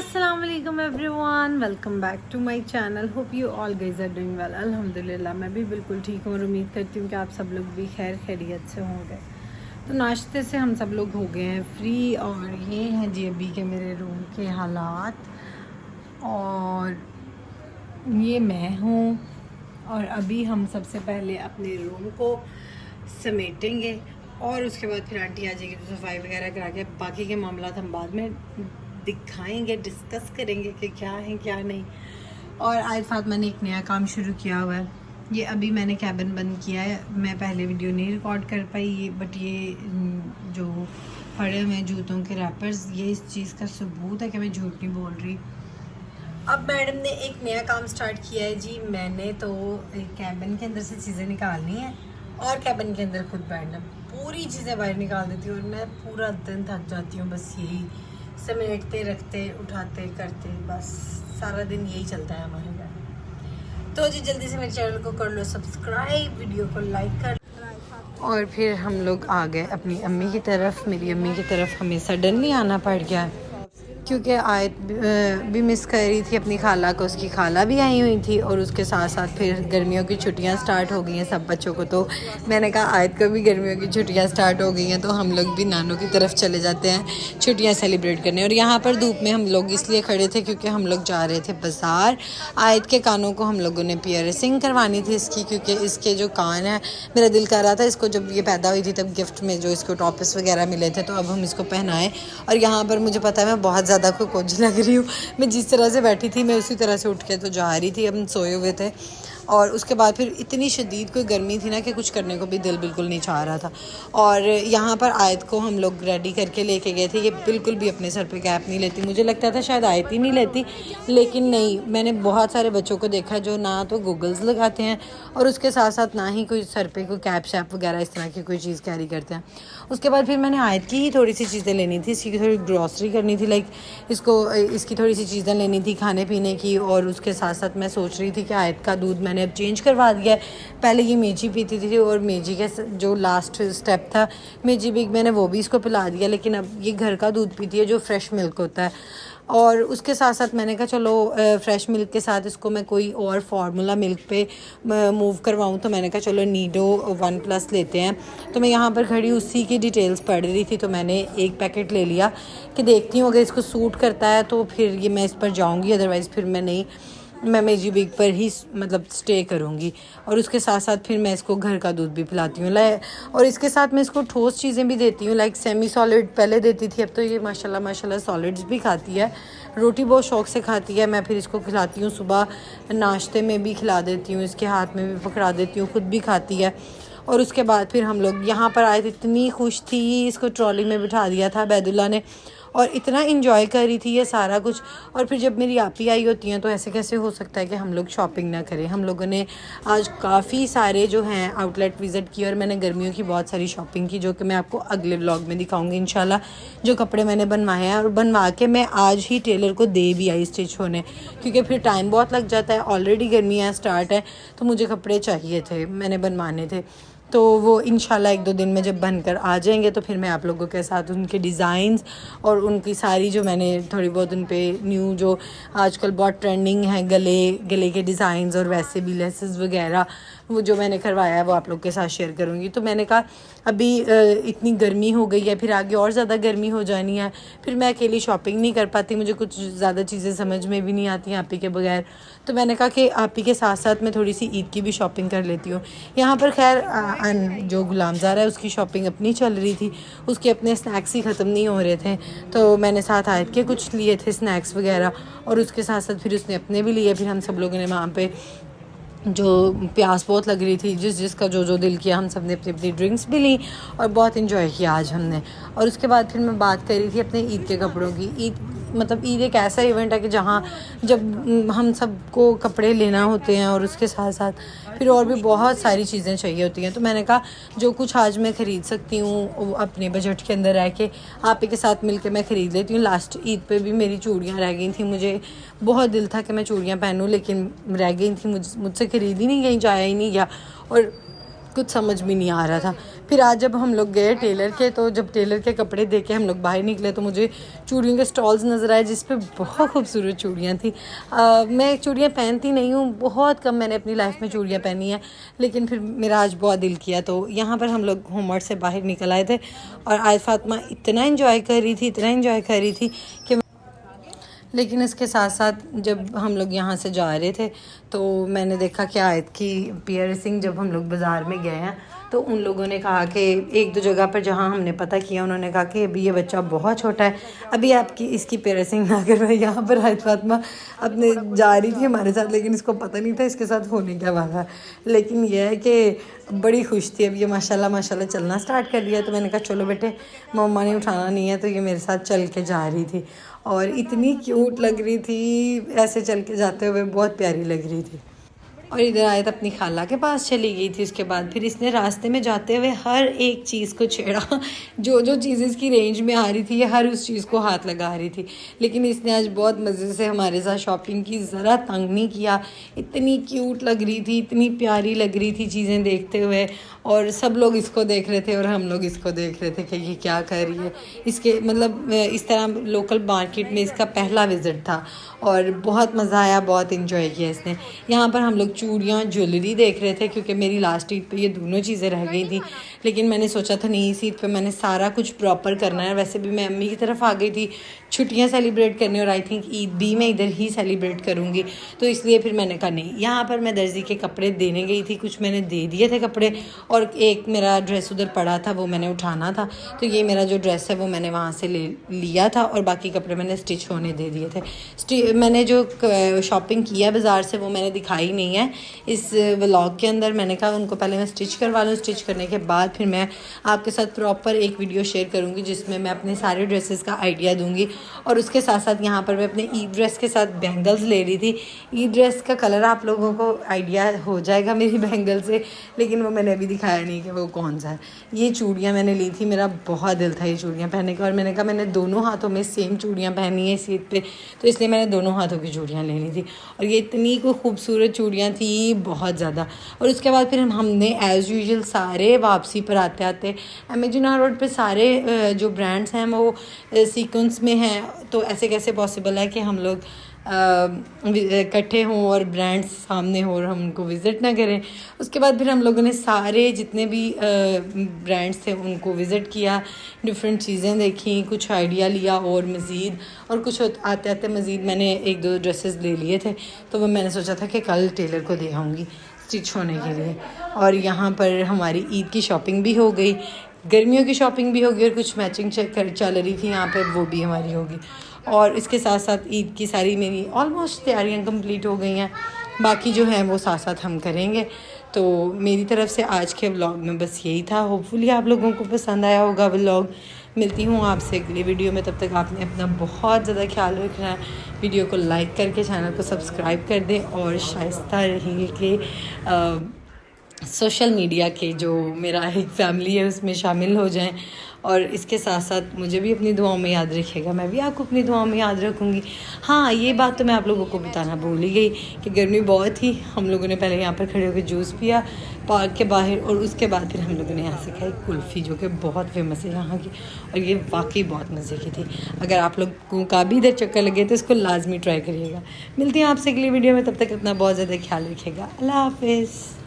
अस्सलाम वालेकुम everyone, welcome back to my channel. Hope you all guys are doing well. अल्हम्दुलिल्लाह मैं भी बिल्कुल ठीक हूँ और उम्मीद करती हूँ कि आप सब लोग भी खैर खैरियत से होंगे। तो नाश्ते से हम सब लोग हो गए हैं फ्री और ये हैं जी अभी के मेरे रूम के हालात। और ये मैं हूँ और अभी हम सबसे पहले अपने रूम को समेटेंगे और उसके बाद फिर आंटी आ जाएगी तो सफाई वगैरह करा के बाकी के मामला हम बाद में दिखाएंगे, डिस्कस करेंगे कि क्या है क्या नहीं। और आज फातिमा ने एक नया काम शुरू किया हुआ है। ये अभी मैंने कैबिन बंद किया है, मैं पहले वीडियो नहीं रिकॉर्ड कर पाई ये, बट ये जो पड़े हुए हैं जूतों के रैपर्स, ये इस चीज़ का सबूत है कि मैं झूठ नहीं बोल रही। अब मैडम ने एक नया काम स्टार्ट किया है जी। मैंने तो कैबिन के अंदर से चीज़ें निकालनी है और कैबिन के अंदर खुद बैठना, पूरी चीज़ें बाहर निकाल देती हूँ और मैं पूरा दिन थक जाती हूँ बस यही समेटते रखते उठाते करते, बस सारा दिन यही चलता है हमारे घर। तो जी जल्दी से मेरे चैनल को कर लो सब्सक्राइब, वीडियो को लाइक कर। और फिर हम लोग आ गए अपनी अम्मी की तरफ। मेरी अम्मी की तरफ हमें सडनली आना पड़ गया क्योंकि आयत भी मिस कर रही थी अपनी खाला को, उसकी खाला भी आई हुई थी और उसके साथ साथ फिर गर्मियों की छुट्टियां स्टार्ट हो गई हैं सब बच्चों को। तो मैंने कहा आयत को भी गर्मियों की छुट्टियां स्टार्ट हो गई हैं तो हम लोग भी नानों की तरफ चले जाते हैं छुट्टियां सेलिब्रेट करने। और यहाँ पर धूप में हम लोग इसलिए खड़े थे क्योंकि हम लोग जा रहे थे बाज़ार। आयत के कानों को हम लोगों ने पियर्सिंग करवानी थी इसकी, क्योंकि इसके जो कान है मेरा दिल कर रहा था इसको, जब ये पैदा हुई थी तब गिफ्ट में जो इसको टॉपिस वगैरह मिले थे तो अब हम इसको पहनाएं। और यहाँ पर मुझे पता है मैं बहुत ज़्यादा कोजी लग रही हूँ, मैं जिस तरह से बैठी थी मैं उसी तरह से उठ के तो जा रही थी। हम सोए हुए थे और उसके बाद फिर इतनी शदीद कोई गर्मी थी ना कि कुछ करने को भी दिल बिल्कुल नहीं चाह रहा था। और यहाँ पर आयत को हम लोग रेडी करके लेके गए थे। ये बिल्कुल भी अपने सर पे कैप नहीं लेती, मुझे लगता था शायद आयत ही नहीं लेती, लेकिन नहीं, मैंने बहुत सारे बच्चों को देखा जो ना तो गूगल्स लगाते हैं और उसके साथ साथ ना ही कोई सर पे कोई कैप शैप वगैरह इस तरह की कोई चीज़ कैरी करते हैं। उसके बाद फिर मैंने आयत की ही थोड़ी सी चीज़ें लेनी थी, इसकी थोड़ी ग्रॉसरी करनी थी, लाइक इसकी थोड़ी सी चीज़ें लेनी थी खाने पीने की। और उसके साथ साथ मैं सोच रही थी कि आयत का दूध मैंने अब चेंज करवा दिया है। पहले ये मेजी पीती थी और मेजी के जो लास्ट स्टेप था मेजी बिग, मैंने वो भी इसको पिला दिया, लेकिन अब ये घर का दूध पीती है जो फ्रेश मिल्क होता है। और उसके साथ साथ मैंने कहा चलो फ्रेश मिल्क के साथ इसको मैं कोई और फार्मूला मिल्क पे मूव करवाऊँ, तो मैंने कहा चलो नीडो 1+ लेते हैं। तो मैं यहाँ पर खड़ी उसी की डिटेल्स पढ़ रही थी तो मैंने एक पैकेट ले लिया कि देखती हूँ अगर इसको सूट करता है तो फिर ये मैं इस पर जाऊँगी, अदरवाइज़ फिर मैं नहीं, मैं मेजी बिग पर ही मतलब स्टे करूँगी। और उसके साथ साथ फिर मैं इसको घर का दूध भी पिलाती हूँ और इसके साथ मैं इसको ठोस चीज़ें भी देती हूँ, लाइक सेमी सॉलिड पहले देती थी, अब तो ये माशाल्लाह माशाल्लाह सॉलिड्स भी खाती है। रोटी बहुत शौक़ से खाती है, मैं फिर इसको खिलाती हूँ, सुबह नाश्ते में भी खिला देती हूँ, इसके हाथ में भी पकड़ा देती हूँ, खुद भी खाती है। और उसके बाद फिर हम लोग यहाँ पर आए थे, इतनी खुश थी, इसको ट्रॉली में बिठा दिया था बैदुल्ला ने और इतना इंजॉय कर रही थी ये सारा कुछ। और फिर जब मेरी आपी आई होती हैं तो ऐसे कैसे हो सकता है कि हम लोग शॉपिंग ना करें। हम लोगों ने आज काफ़ी सारे जो हैं आउटलेट विज़िट किए और मैंने गर्मियों की बहुत सारी शॉपिंग की जो कि मैं आपको अगले व्लॉग में दिखाऊंगी इंशाल्लाह, जो कपड़े मैंने बनवाए हैं। और बनवा के मैं आज ही टेलर को दे भी आई स्टिच होने, क्योंकि फिर टाइम बहुत लग जाता है, ऑलरेडी गर्मियाँ स्टार्ट है तो मुझे कपड़े चाहिए थे, मैंने बनवाने थे। तो वो इंशाल्लाह 1-2 दिन में जब बनकर आ जाएंगे तो फिर मैं आप लोगों के साथ उनके डिज़ाइंस और उनकी सारी जो मैंने थोड़ी बहुत उन पे न्यू जो आजकल बहुत ट्रेंडिंग है गले के डिज़ाइंस और वैसे भी लेसेस वगैरह वो जो मैंने करवाया है वो आप लोग के साथ शेयर करूँगी। तो मैंने कहा अभी इतनी गर्मी हो गई है, फिर आगे और ज़्यादा गर्मी हो जानी है, फिर मैं अकेली शॉपिंग नहीं कर पाती, मुझे कुछ ज़्यादा चीज़ें समझ में भी नहीं आती आप ही के बगैर। तो मैंने कहा कि आप ही के साथ साथ मैं थोड़ी सी ईद की भी शॉपिंग कर लेती हूँ। यहाँ पर खैर जो गुलामज़ारा है उसकी शॉपिंग अपनी चल रही थी, उसके अपने स्नैक्स ही ख़त्म नहीं हो रहे थे तो मैंने साथ आयत के कुछ लिए थे स्नैक्स वगैरह और उसके साथ साथ फिर उसने अपने भी लिए। फिर हम सब लोगों ने वहाँ पे जो प्यास बहुत लग रही थी, जिसका जो दिल किया, हम सब ने अपनी अपनी ड्रिंक्स भी ली और बहुत इन्जॉय किया आज हमने। और उसके बाद फिर मैं बात कर रही थी अपने ईद के कपड़ों की। ईद एक ऐसा इवेंट है कि जहाँ जब हम सबको कपड़े लेना होते हैं और उसके साथ साथ फिर और भी बहुत सारी चीज़ें चाहिए होती हैं। तो मैंने कहा जो कुछ आज मैं ख़रीद सकती हूँ अपने बजट के अंदर रह के आप ही के साथ मिल के मैं ख़रीद लेती हूँ। लास्ट ईद पे भी मेरी चूड़ियाँ रह गई थी, मुझे बहुत दिल था कि मैं चूड़ियाँ पहनूँ लेकिन रह गई थी, मुझसे ख़रीद ही नहीं गई, जाया ही नहीं गया और कुछ समझ भी नहीं आ रहा था। फिर आज जब हम लोग गए टेलर के, तो जब टेलर के कपड़े देख के हम लोग बाहर निकले तो मुझे चूड़ियों के स्टॉल्स नज़र आए जिस पे बहुत खूबसूरत चूड़ियाँ थी। मैं चूड़ियाँ पहनती नहीं हूँ, बहुत कम मैंने अपनी लाइफ में चूड़ियाँ पहनी हैं, लेकिन फिर मेरा आज बहुत दिल किया तो यहाँ पर हम लोग होमवर्क से बाहर निकल आए थे। और आज फातिमा इतना इन्जॉय कर रही थी कि लेकिन इसके साथ साथ जब हम लोग यहाँ से जा रहे थे तो मैंने देखा कि आयत की पियर्सिंग, जब हम लोग बाज़ार में गए हैं तो उन लोगों ने कहा कि एक दो जगह पर जहाँ हमने पता किया उन्होंने कहा कि अभी ये बच्चा बहुत छोटा है, अभी आपकी इसकी पियर्सिंग ना करवाए। यहाँ पर आयत फातिमा अपने जा रही थी हमारे साथ, लेकिन इसको पता नहीं था इसके साथ होने क्या वाला है। लेकिन यह है कि बड़ी खुश थी, अब ये माशाल्लाह चलना स्टार्ट कर दिया। तो मैंने कहा चलो बेटे, मम्मा ने उठाना नहीं है, तो ये मेरे साथ चल के जा रही थी और इतनी क्यूट लग रही थी, ऐसे चल के जाते हुए बहुत प्यारी लग रही थी। और इधर आयत अपनी खाला के पास चली गई थी। उसके बाद फिर इसने रास्ते में जाते हुए हर एक चीज़ को छेड़ा, जो चीज़ इसकी रेंज में आ रही थी ये हर उस चीज़ को हाथ लगा रही थी। लेकिन इसने आज बहुत मज़े से हमारे साथ शॉपिंग की, ज़रा तंग नहीं किया। इतनी क्यूट लग रही थी, इतनी प्यारी लग रही थी चीज़ें देखते हुए, और सब लोग इसको देख रहे थे और हम लोग इसको देख रहे थे कि ये क्या कर रही है। इसके मतलब इस तरह लोकल मार्केट में इसका पहला विज़िट था और बहुत मज़ा आया, बहुत इन्जॉय किया इसने। यहाँ पर हम लोग चूड़ियाँ, ज्वेलरी देख रहे थे क्योंकि मेरी लास्ट ईद पे ये दोनों चीज़ें रह गई थी, लेकिन मैंने सोचा था नहीं, इस ईद पे मैंने सारा कुछ प्रॉपर करना है। वैसे भी मैं अम्मी की तरफ आ गई थी छुट्टियाँ सेलिब्रेट करने, और आई थिंक ईद भी मैं इधर ही सेलिब्रेट करूँगी, तो इसलिए फिर मैंने कहा नहीं। यहाँ पर मैं दर्जी के कपड़े देने गई थी, कुछ मैंने दे दिए थे कपड़े, और एक मेरा ड्रेस उधर पड़ा था वो मैंने उठाना था, तो ये मेरा जो ड्रेस है वो मैंने वहाँ से ले लिया था, और बाकी कपड़े मैंने स्टिच होने दे दिए थे। मैंने जो शॉपिंग किया बाज़ार से वो मैंने दिखाई नहीं है इस व्लॉग के अंदर। मैंने कहा उनको पहले मैं स्टिच करवा लूँ, स्टिच करने के बाद फिर मैं आपके साथ प्रॉपर एक वीडियो शेयर करूँगी जिसमें मैं अपने सारे ड्रेसेस का आइडिया दूँगी। और उसके साथ साथ यहाँ पर मैं अपने ईद ड्रेस के साथ बैंगल्स ले रही थी। ईद ड्रेस का कलर आप लोगों को आइडिया हो जाएगा मेरी बैंगल से, लेकिन वो मैंने अभी दिखाया नहीं कि वो कौन सा है। ये चूड़ियाँ मैंने ली थी, मेरा बहुत दिल था ये चूड़ियाँ पहनने का, और मैंने कहा मैंने दोनों हाथों में सेम चूड़ियाँ पहनी है इस ईद पे, तो इसलिए मैंने दोनों हाथों की चूड़ियाँ ले ली थी। और ये इतनी को खूबसूरत चूड़ियाँ थी, बहुत ज़्यादा। और उसके बाद फिर हमने एज़ यूजुअल सारे वापसी पर आते आते एमेजिना रोड पे सारे जो ब्रांड्स हैं वो सीक्वेंस में हैं, तो ऐसे कैसे पॉसिबल है कि हम लोग इकट्ठे हों और ब्रांड्स सामने हो और हम उनको विज़िट ना करें। उसके बाद फिर हम लोगों ने सारे जितने भी ब्रांड्स थे उनको विज़िट किया, डिफरेंट चीज़ें देखी, कुछ आइडिया लिया और मज़ीद, और कुछ आते आते मज़ीद मैंने एक दो ड्रेसेस ले लिए थे, तो वो मैंने सोचा था कि कल टेलर को दे आऊँगी स्टिच होने के लिए। और यहाँ पर हमारी ईद की शॉपिंग भी हो गई, गर्मियों की शॉपिंग भी होगी, और कुछ मैचिंग चल रही थी यहाँ पर, वो भी हमारी होगी। और इसके साथ साथ ईद की सारी मेरी ऑलमोस्ट तैयारियां कंप्लीट हो गई हैं, बाकी जो है वो साथ साथ हम करेंगे। तो मेरी तरफ से आज के व्लॉग में बस यही था। होपफुली आप लोगों को पसंद आया होगा व्लॉग। मिलती हूँ आपसे अगली वीडियो में, तब तक आपने अपना बहुत ज़्यादा ख्याल रखना है। वीडियो को लाइक करके चैनल को सब्सक्राइब कर दें, और शाइस्ता रही के सोशल मीडिया के जो मेरा एक फैमिली है उसमें शामिल हो जाएं। और इसके साथ साथ मुझे भी अपनी दुआओं में याद रखिएगा, मैं भी आपको अपनी दुआओं में याद रखूँगी। हाँ, ये बात तो मैं आप लोगों को बताना भूल ही गई कि गर्मी बहुत थी। हम लोगों ने पहले यहाँ पर खड़े होकर जूस पिया पार्क के बाहर, और उसके बाद फिर हम लोगों ने यहाँ से खाई कुल्फ़ी, जो कि बहुत फेमस है यहाँ की, और ये वाकई बहुत मज़े की थी। अगर आप लोगों का भी इधर चक्कर लगे तो इसको लाजमी ट्राई करिएगा। मिलती हैं आपसे अगली वीडियो में, तब तक अपना बहुत ज़्यादा ख्याल रखिएगा। अल्लाह हाफ़िज़।